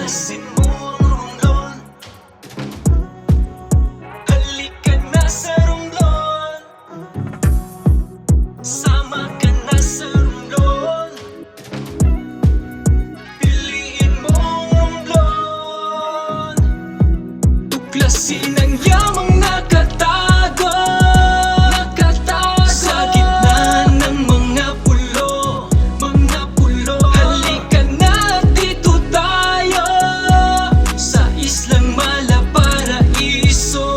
Tuklasin mo ang romblon. Halika na sa romblon. Sama ka na sa romblon. Piliin mo ang romblon. Tuklasin ang yamang nakatago sa gitna ng mga pulo. Halika na, dito tayo sa Islang Malaparaiso.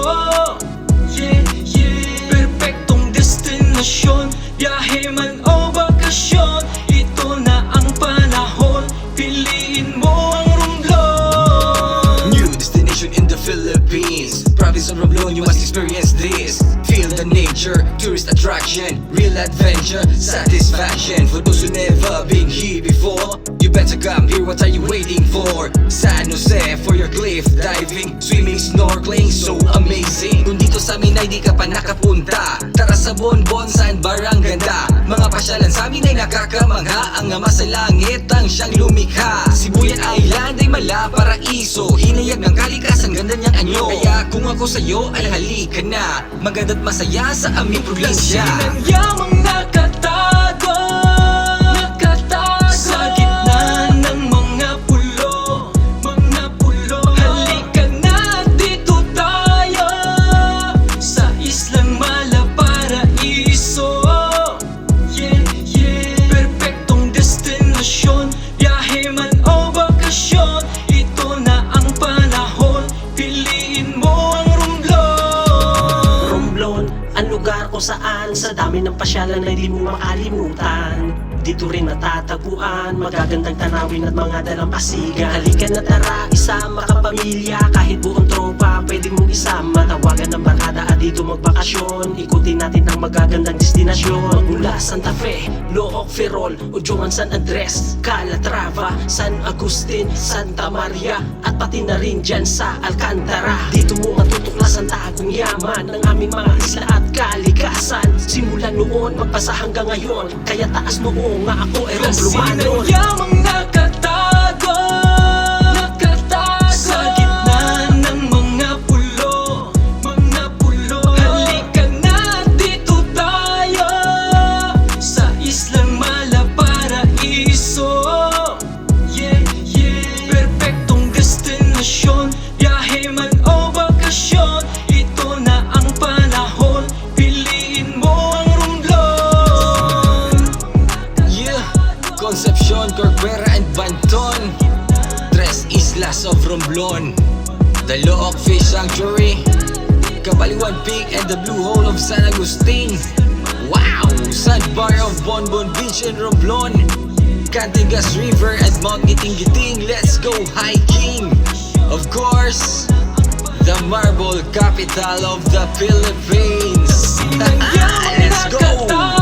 Yeah, yeah. Perpektong destinasyon, biyahe man o bakasyon, ito na ang panahon, piliin mo ang romblon. New destination in the Philippines, province of Romblon, you must experience this. Feel the nature, tourist attraction, real adventure, satisfaction. For those who never been here before, you better come here, what are you waiting for? San Jose for your cliff diving, swimming, snorkeling, so amazing. Kung dito sa amin ay di ka pa nakapunta, tara sa Bonbon, Sandbar ang ganda. Mga pasyalan sa amin ay nakakamangha, ang ama sa langit ang siyang lumikha. Sibuyan Island ay malaparaiso, hinayag ng kalikasan, ganda niyang anyo. Kaya kung ako sa'yo ay halika na, maganda't masaya sa aming probinsya. Tuklasin ang yamang nakatago sa gitna ng mga pulo. Halika na, dito tayo sa Islang Malaparaiso. Yeah, yeah. Perpektong destinasyon, biyahe man o bakasyon, ito na ang panahon, piliin mo ang romblon. Romblon, ang lugar kung saan sa dami ng pasyalan ay di mo makalimutan. Dito rin natatagpuan magagandang tanawin at mga dalampasigan. Halika na tara, isama ka pamilya, kahit buong tropa pwede mong isama. Tawagan ng barkada at dito magbakasyon, ikutin natin ang magagandang destinasyon. Mula Santa Fe, Looc, Ferrol, Udyoman, San Andres, Calatrava, San Agustin, Santa Maria, at pati na rin dyan sa Alcantara. Dito mo matutuklas ang tagong yaman ng aming mga isla at kalikasan. Simula noon, magpasa hanggang ngayon, kaya taas noon nga ako ay Tuklasin ang Romblomanon. yamang nakatago sa gitna ng mga pulo. Halika na, dito tayo sa Islang Malaparaiso. Yeah, yeah. Perpektong destinasyon, biyahe man o bakasyon, ito na ang panahon, piliin mo ang romblon. Yeah, Concepcion, Corcuera, and Banton, Tres Islas of Romblon, the Looc Fish Sanctuary, Kabaliwan Peak, and the Blue Hole of San Agustin. Wow! Sandbar of Bonbon Beach in Romblon, Cantigas River and Mount Giting-Giting. Let's go hiking! Of course, the marble capital of the Philippines. Tuklasin ang yamang Let's go! nakatago